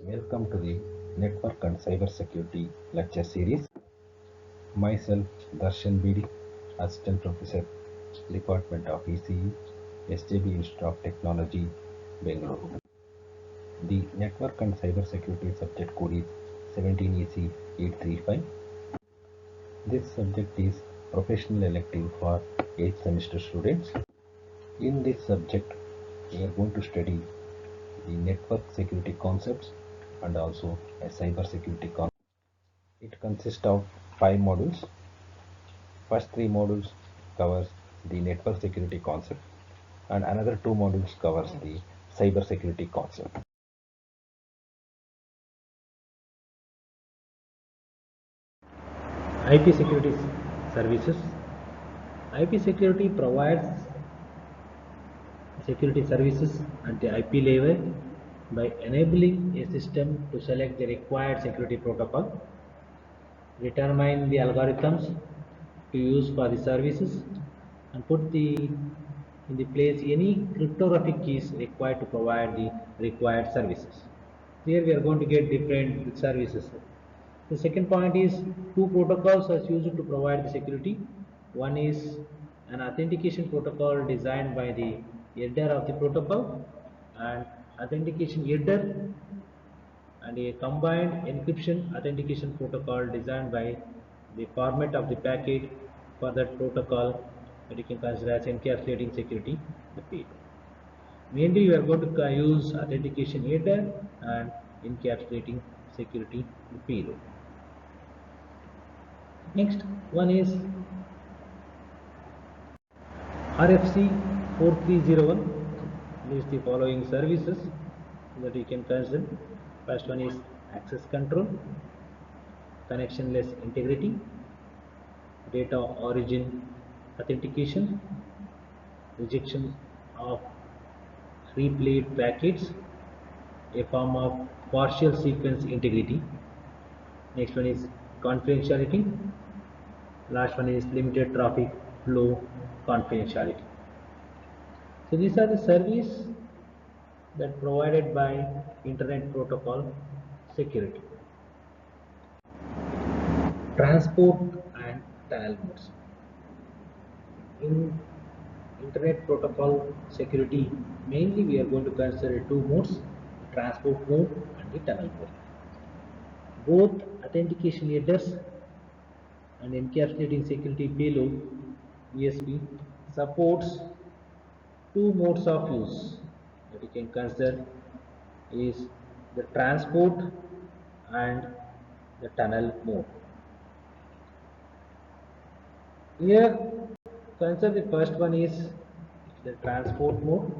Welcome to the Network and Cybersecurity lecture series. Myself, Darshan BD, Assistant Professor, Department of ECE, SJB Institute of Technology, Bangalore. The Network and Cybersecurity subject code is 17EC 835. This subject is professional elective for 8th semester students. In this subject, we are going to study the network security concepts and also a cyber security concept. It consists of 5 modules. First 3 modules covers the network security concept and another 2 modules covers the cyber security concept. IP security services. IP security provides security services at the IP level by enabling a system to select the required security protocol, determine the algorithms to use for the services, and put in the place any cryptographic keys required to provide the required services. Here we are going to get different services. The second point is two protocols are used to provide the security. One is an authentication protocol designed by the header of the protocol and authentication header, and a combined encryption authentication protocol designed by the format of the packet for that protocol that you can consider as encapsulating security the payload. Mainly we are going to use authentication header and encapsulating security the payload. Next one is RFC 4301. List the following services that you can consider. First one is access control, connectionless integrity, data origin authentication, rejection of replayed packets, a form of partial sequence integrity. Next one is confidentiality. Last one is limited traffic flow confidentiality. So these are the services that provided by Internet Protocol security. Transport and tunnel modes. In Internet Protocol security, mainly we are going to consider two modes, transport mode and the tunnel mode. Both authentication headers and encapsulating security payload ESP supports two modes of use that you can consider is the transport and the tunnel mode. Here consider the first one is the transport mode.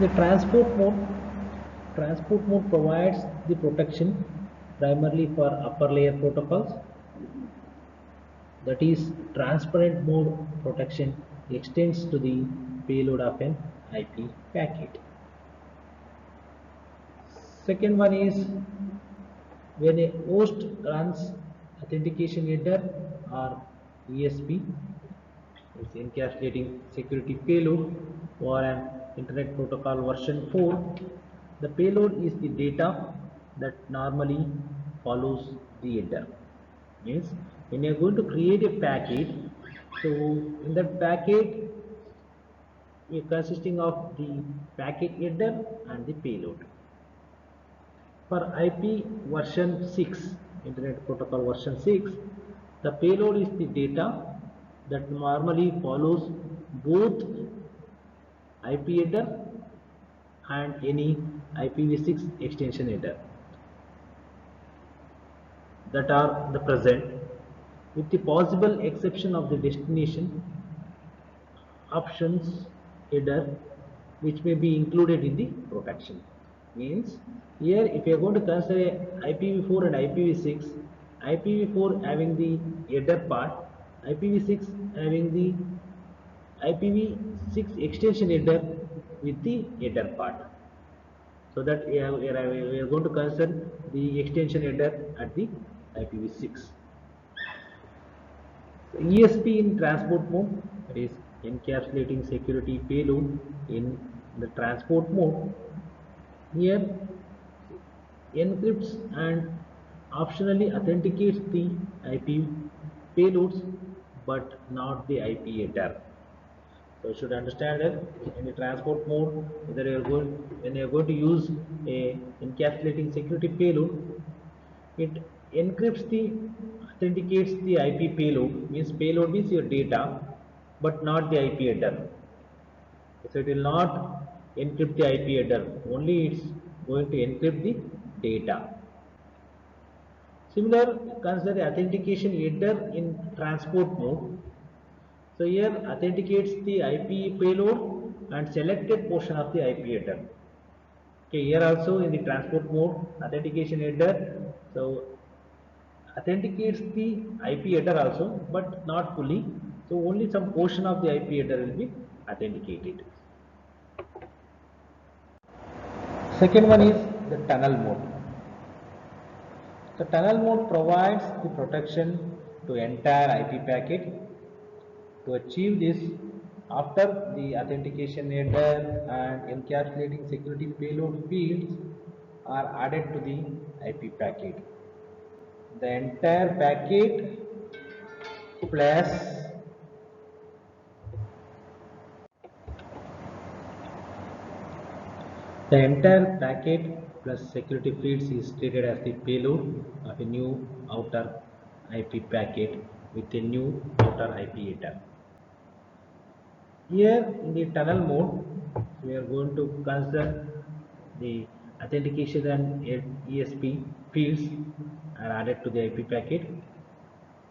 The transport mode provides the protection primarily for upper layer protocols, that is transparent mode protection extends to the payload of an IP packet. Second one is when a host runs authentication header or ESP, it's encapsulating security payload for an Internet Protocol version 4. The payload is the data that normally follows the header. Means when you are going to create a packet, so in that packet consisting of the packet header and the payload. For IP version 6, Internet Protocol version 6, the payload is the data that normally follows both IP header and any IPv6 extension header that are the present, with the possible exception of the destination options header which may be included in the protection. Means here if you are going to consider IPv4 and IPv6, IPv4 having the header part, IPv6 having the IPv6 extension header with the header part. So that we are going to consider the extension header at the IPv6. So ESP in transport mode, that is encapsulating security payload in the transport mode. Here encrypts and optionally authenticates the IP payloads but not the IP header. So you should understand that in the transport mode, whether you are going when you are going to use a encapsulating security payload, it encrypts the authenticates the IP payload. Means payload means your data, but not the IP header. So it will not encrypt the IP header. Only it's going to encrypt the data. Similar, consider the authentication header in transport mode. So here authenticates the IP payload and selected portion of the IP header. Okay, here also in the transport mode, authentication header. So authenticates the IP header also, but not fully. So only some portion of the IP header will be authenticated. Second one is the tunnel mode. The tunnel mode provides the protection to entire IP packet. To achieve this, after the authentication header and encapsulating security payload fields are added to the IP packet. The entire packet plus the entire packet plus security fields is treated as the payload of a new outer IP packet with a new outer IP header. Here in the tunnel mode, we are going to consider the authentication and ESP fields are added to the IP packet.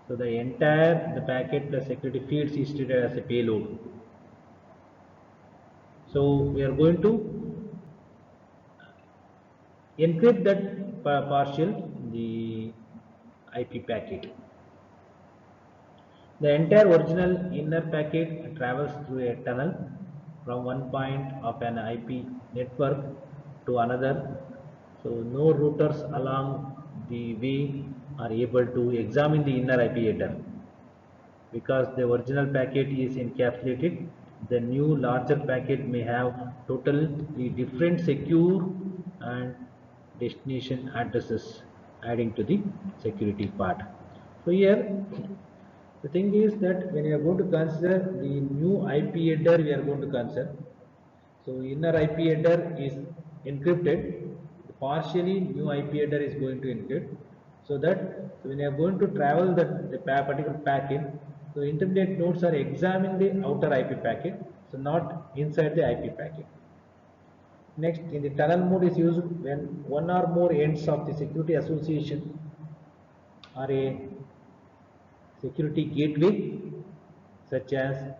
So the entire the packet plus security fields is treated as a payload. So we are going to encrypt that partial the IP packet. The entire original inner packet travels through a tunnel from one point of an IP network to another. So no routers along the way are able to examine the inner IP header because the original packet is encapsulated. The new larger packet may have totally different secure and destination addresses adding to the security part. So here the thing is that when you are going to consider the new IP header, we are going to consider. So inner IP header is encrypted. The partially new IP header is going to encrypt. So when you are going to travel the particular packet, so intermediate nodes are examining the outer IP packet, so not inside the IP packet. Next, in the tunnel mode is used when one or more ends of the security association are a security gateway such as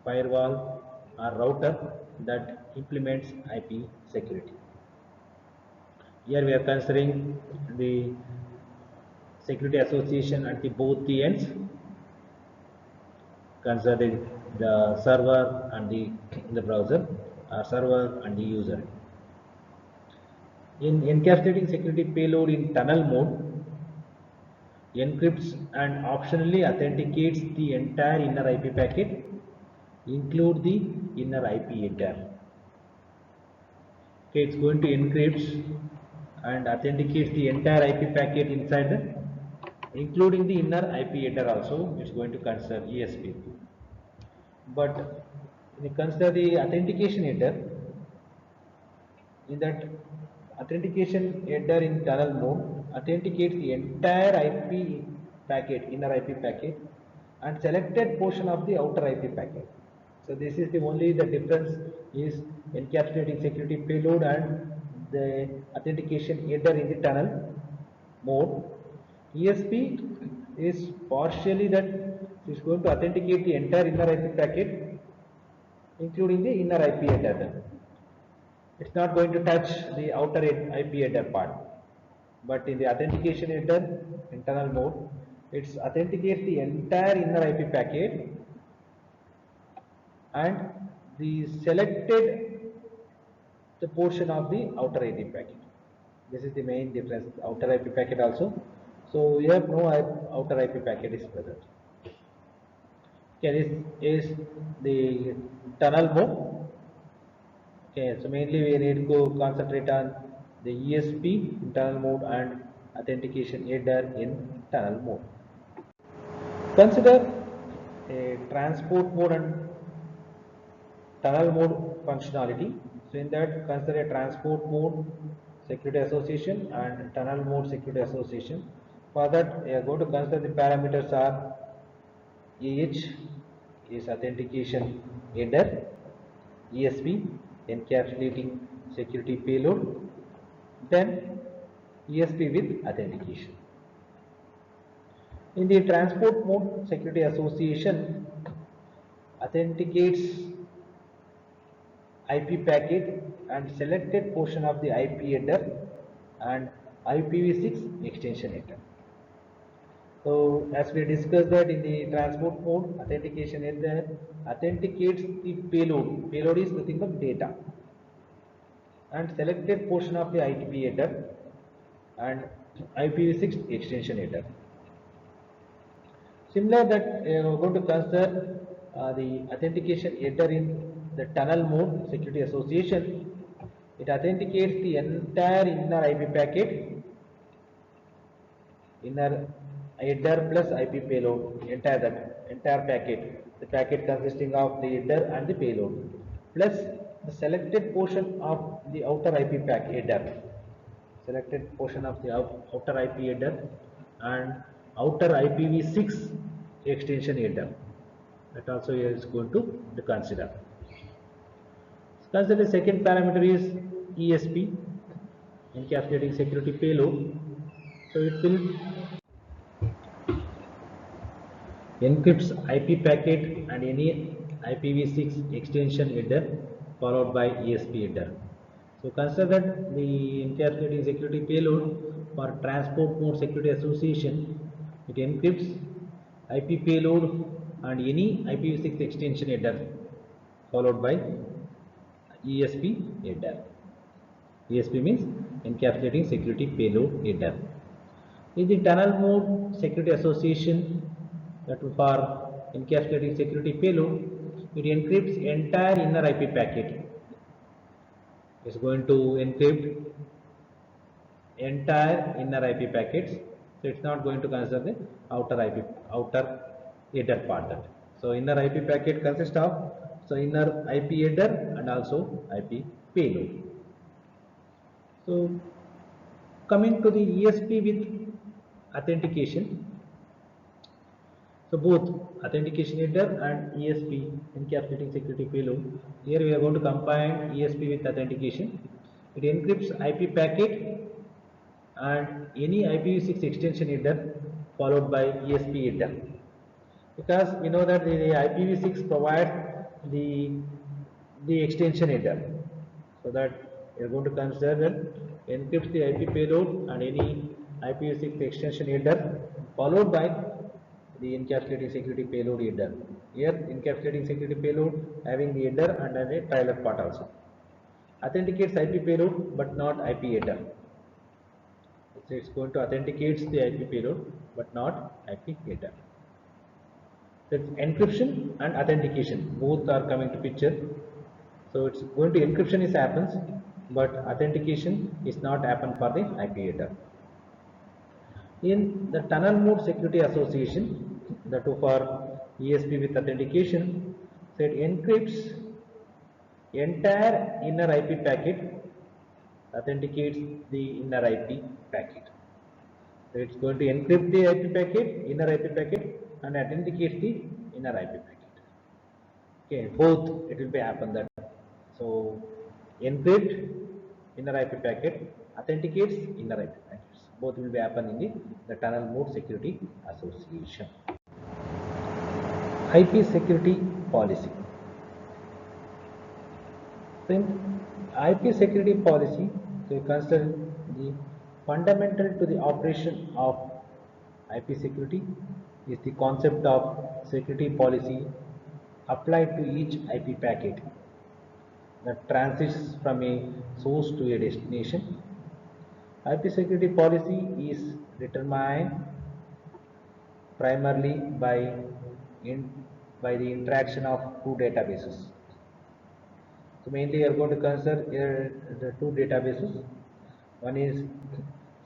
firewall or router that implements IP security. Here we are considering the security association at both the ends, considering the server and the browser, or server and the user. In encapsulating security payload in tunnel mode, encrypts and optionally authenticates the entire inner IP packet, include the inner IP header. Okay, it's going to encrypt and authenticate the entire IP packet inside including the inner IP header also. It's going to consider ESP. But when you consider the authentication header, in that authentication header in tunnel mode authenticates the entire IP packet, inner IP packet, and selected portion of the outer IP packet. So this is the only the difference is encapsulating security payload and the authentication header in the tunnel mode. ESP is partially that it's going to authenticate the entire inner IP packet, including the inner IP header. It's not going to touch the outer IP header part. But in the authentication header, internal mode, it authenticates the entire inner IP packet and the selected the portion of the outer IP packet. This is the main difference. Outer IP packet also. So we have no outer IP packet is present. Okay, this is the tunnel mode. Okay, so mainly we need to concentrate on the ESP internal mode and authentication header in tunnel mode. Consider a transport mode and tunnel mode functionality. So in that, consider a transport mode security association and tunnel mode security association. For that, we are going to consider the parameters are AH is authentication header, ESP encapsulating security payload, then ESP with authentication. In the transport mode security association authenticates IP packet and selected portion of the IP header and IPv6 extension header. So as we discussed that in the transport mode, authentication header authenticates the payload. Payload is nothing but data, and selected portion of the IP header and IPv6 extension header. Similar that we are going to consider the authentication header in the tunnel mode security association. It authenticates the entire inner IP packet, inner header plus IP payload, entire packet. The packet consisting of the header and the payload, plus the selected portion of the outer IP header, selected portion of the outer IP header and outer IPv6 extension header. That also is going to consider. Consider the second parameter is ESP, encapsulating security payload. So it will encrypts IP packet and any IPv6 extension header followed by ESP header. So consider that the encapsulating security payload for transport mode security association, it encrypts IP payload and any IPv6 extension header followed by ESP header. ESP means encapsulating security payload header. In the tunnel mode security association, that for encapsulating security payload, it encrypts entire inner IP packet. It's going to encrypt entire inner IP packets. So it's not going to consider the outer header part. That so inner IP packet consists of inner IP header and also IP payload. So coming to the ESP with authentication. So both authentication header and ESP encapsulating security payload. Here we are going to combine ESP with authentication. It encrypts IP packet and any IPv6 extension header followed by ESP header. Because we know that the IPv6 provides the extension header, so that we are going to consider that encrypts the IP payload and any IPv6 extension header followed by the encapsulating security payload header. Here encapsulating security payload having the header and a trailer part also. Authenticates IP payload but not IP header. So it's going to authenticate the IP payload but not IP header. That's encryption and authentication both are coming to picture. So it's going to encryption is happens, but authentication is not happen for the IP header. In the tunnel mode security association, the two for ESP with authentication, so it encrypts entire inner IP packet, authenticates the inner IP packet. So it's going to encrypt the IP packet, inner IP packet, and authenticates the inner IP packet. Okay, both it will be happen that. So encrypt inner IP packet, authenticates inner IP packets. Both will be happen in the tunnel mode security association. IP security policy. So in IP security policy, so you consider the fundamental to the operation of IP security is the concept of security policy applied to each IP packet that transits from a source to a destination. IP security policy is determined primarily by the interaction of two databases. So mainly we are going to consider here the two databases. One is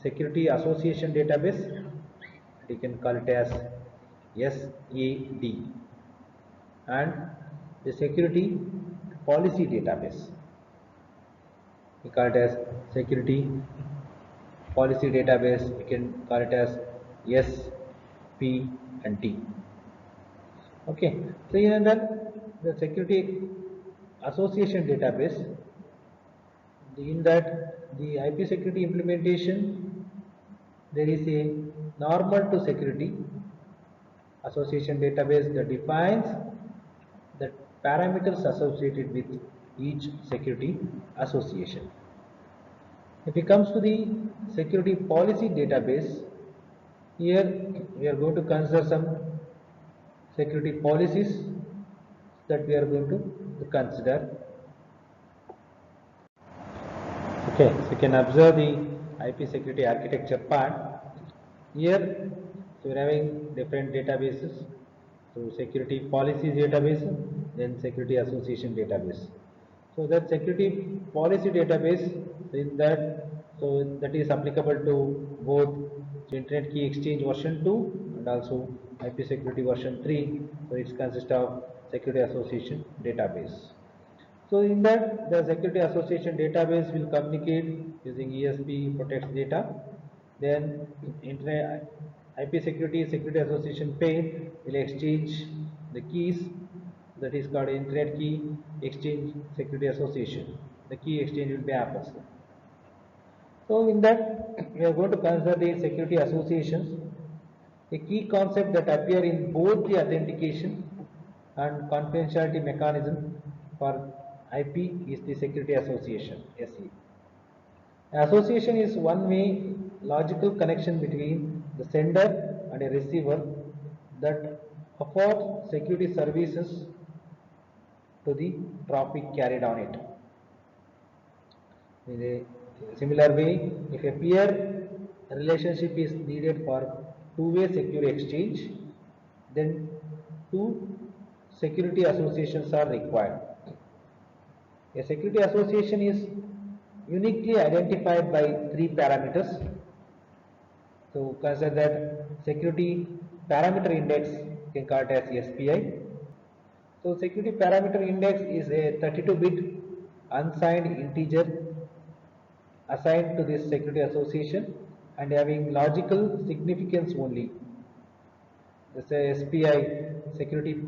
security association database, you can call it as SAD, and the security policy database, we call it as security policy database, you can call it as SPT. Okay, so in that the security association database, in that the IP security implementation, there is a normal to security association database that defines the parameters associated with each security association. If it comes to the security policy database, here we are going to consider some security policies that we are going to consider. Okay, so you can observe the IP security architecture part. Here, so we are having different databases. So security policies database, then security association database. So that security policy database, in that, so that is applicable to both Internet Key Exchange version 2 and also IP security version 3. So it consists of security association database. So in that, the security association database will communicate using ESP protects data. Then Internet IP security association pane will exchange the keys, that is called Internet Key Exchange Security Association. The key exchange will be happens. So in that, we are going to consider the security associations. A key concept that appear in both the authentication and confidentiality mechanism for IP is the security association, SE. Association is one way logical connection between the sender and a receiver that affords security services to the traffic carried on it. In a similar way, if a peer relationship is needed for two-way secure exchange, then two security associations are required. A security association is uniquely identified by three parameters. So consider that security parameter index, you can call it as SPI. So security parameter index is a 32-bit unsigned integer assigned to this security association and having logical significance only. This SPI security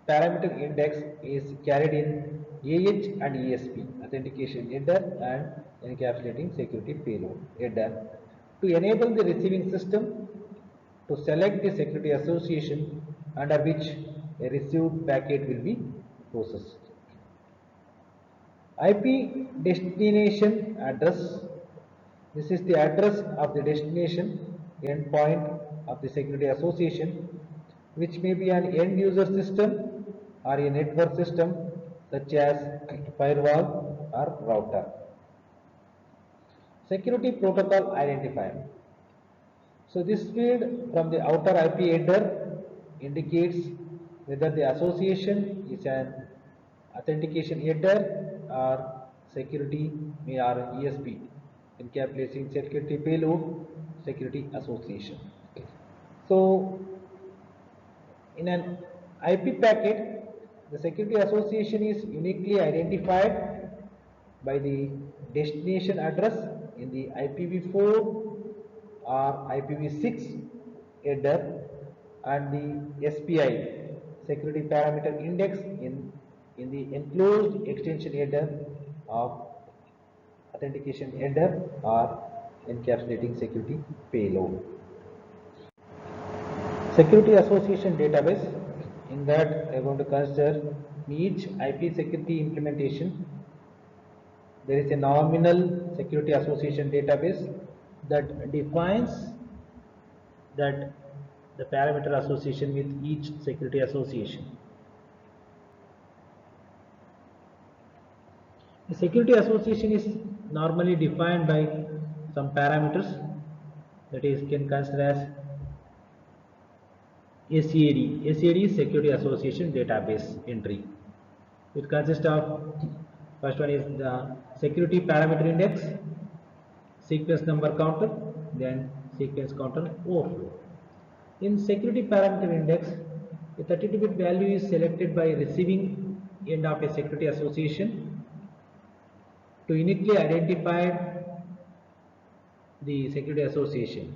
parameter index is carried in AH and ESP authentication header and encapsulating security payload header to enable the receiving system to select the security association under which a received packet will be processed. IP destination address. This is the address of the destination endpoint of the security association, which may be an end user system or a network system such as firewall or router. Security protocol identifier. So this field from the outer IP header indicates whether the association is an authentication header or security or ESP, encapsulating security payload, security association. So in an IP packet, the security association is uniquely identified by the destination address in the IPv4 or IPv6 header and the SPI security parameter index in the enclosed extension header of authentication header or encapsulating security payload. Security association database, in that I am going to consider each IP security implementation. There is a nominal security association database that defines that the parameter association with each security association. The security association is normally defined by some parameters, that is can consider as SAD. SAD is Security Association Database entry. It consists of, first one is the Security Parameter Index, sequence number counter, then sequence counter overflow. In security parameter index, a 32-bit value is selected by receiving end of a security association to uniquely identify the security association.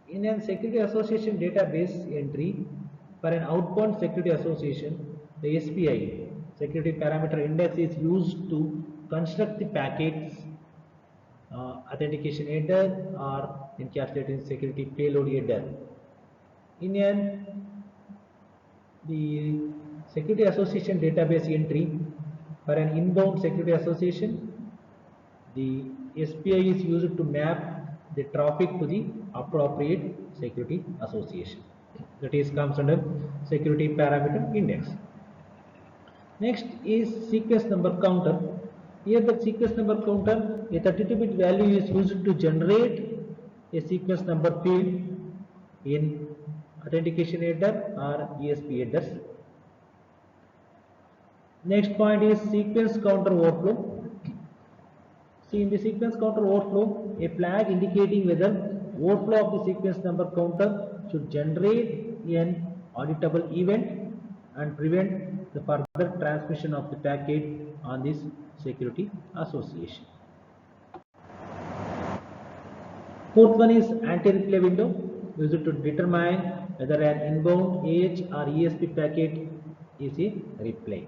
In a security association database entry for an outbound security association, the SPI, security parameter index, is used to construct the packets authentication header or encapsulating security payload header. In the security association database entry for an inbound security association, the SPI is used to map the traffic to the appropriate security association. That is comes under security parameter index. Next is sequence number counter. Here the sequence number counter, a 32-bit value is used to generate a sequence number field in authentication header or ESP headers. Next point is sequence counter overflow. See, in the sequence counter overflow, a flag indicating whether overflow of the sequence number counter should generate an auditable event and prevent the further transmission of the packet on this security association. Fourth one is anti-replay window, used to determine whether an inbound AH or ESP packet is a replay.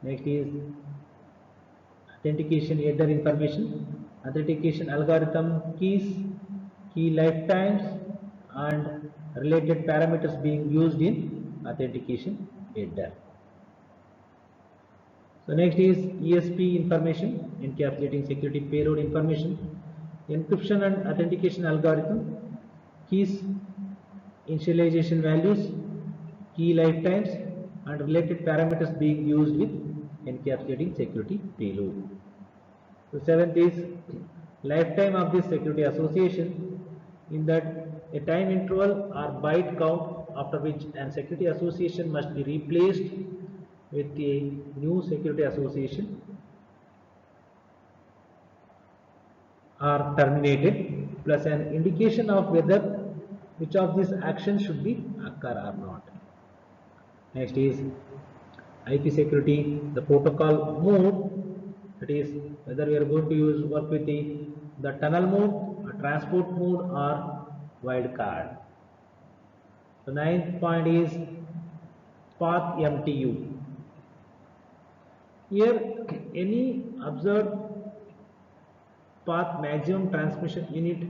Next is authentication header information, authentication algorithm keys, key lifetimes, and related parameters being used in authentication header. So next is ESP information, encapsulating security payload information, encryption and authentication algorithm, keys, initialization values, key lifetimes, and related parameters being used with encapsulating security payload. So seventh is lifetime of this security association, in that a time interval or byte count after which an security association must be replaced with a new security association are terminated, plus an indication of whether which of these actions should be occur or not. Next is IP security, the protocol mode, that is whether we are going to work with the tunnel mode, a transport mode, or wildcard. The ninth point is path MTU. Here any observed path maximum transmission unit,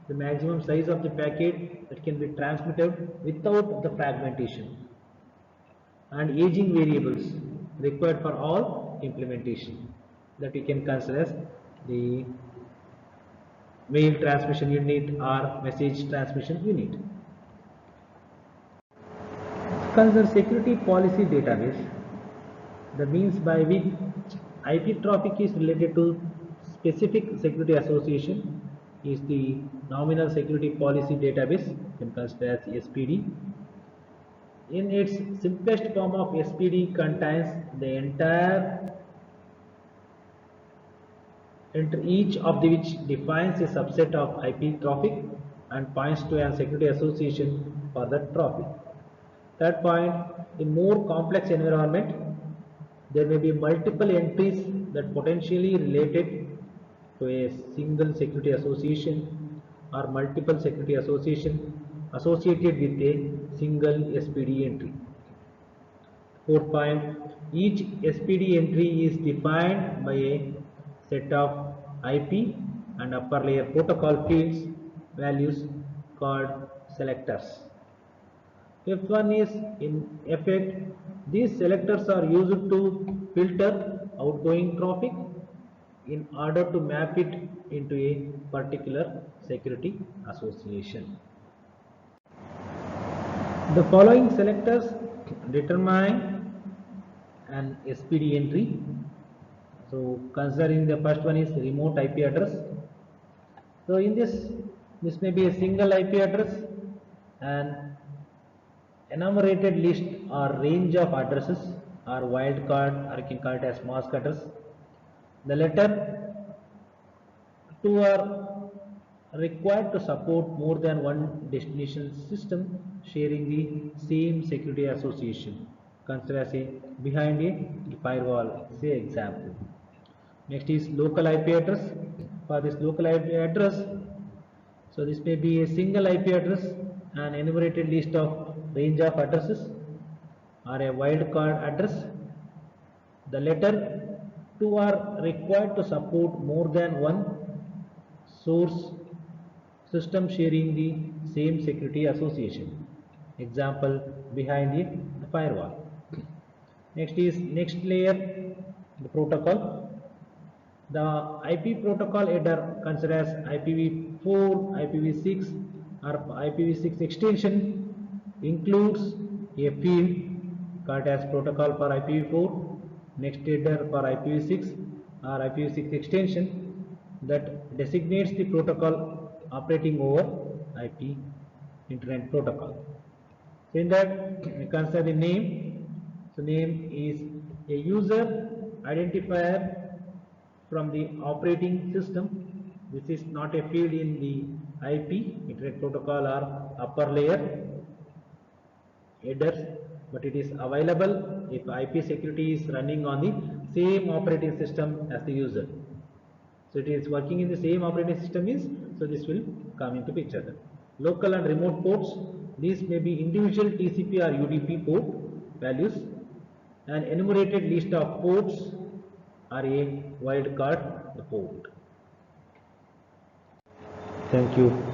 the maximum size of the packet that can be transmitted without the fragmentation, and aging variables required for all implementation, that we can consider as the mail transmission unit or message transmission unit. Consider security policy database, the means by which IP traffic is related to specific security association is the nominal security policy database, can consider as SPD. In its simplest form of SPD contains the entire each of which defines a subset of IP traffic and points to a security association for that traffic. Third point, in more complex environment, there may be multiple entries that potentially related to a single security association or multiple security association associated with a single SPD entry. Fourth point, each SPD entry is defined by a set of IP and upper layer protocol fields values called selectors. Fifth one is, in effect, these selectors are used to filter outgoing traffic in order to map it into a particular security association. The following selectors determine an SPD entry. So considering the first one is remote IP address. So in this may be a single IP address and enumerated list or range of addresses or wildcard, or you can call it as mask address. The letter Two are required to support more than one destination system sharing the same security association. Consider as a behind a firewall, say example. Next is local IP address. For this local IP address, so this may be a single IP address, an enumerated list of range of addresses, or a wildcard address. The latter two are required to support more than one source system sharing the same security association. Example behind the firewall. Next is next layer, the protocol. The IP protocol header considers IPv4, IPv6 or IPv6 extension includes a field called as protocol for IPv4, next header for IPv6 or IPv6 extension that designates the protocol operating over IP internet protocol. So in that we consider the name. So name is a user identifier from the operating system. This is not a field in the IP, Internet Protocol or upper layer headers, but it is available if IP security is running on the same operating system as the user. So it is working in the same operating system is, so this will come into picture. Local and remote ports, these may be individual TCP or UDP port values. An enumerated list of ports are a wildcard port. Thank you.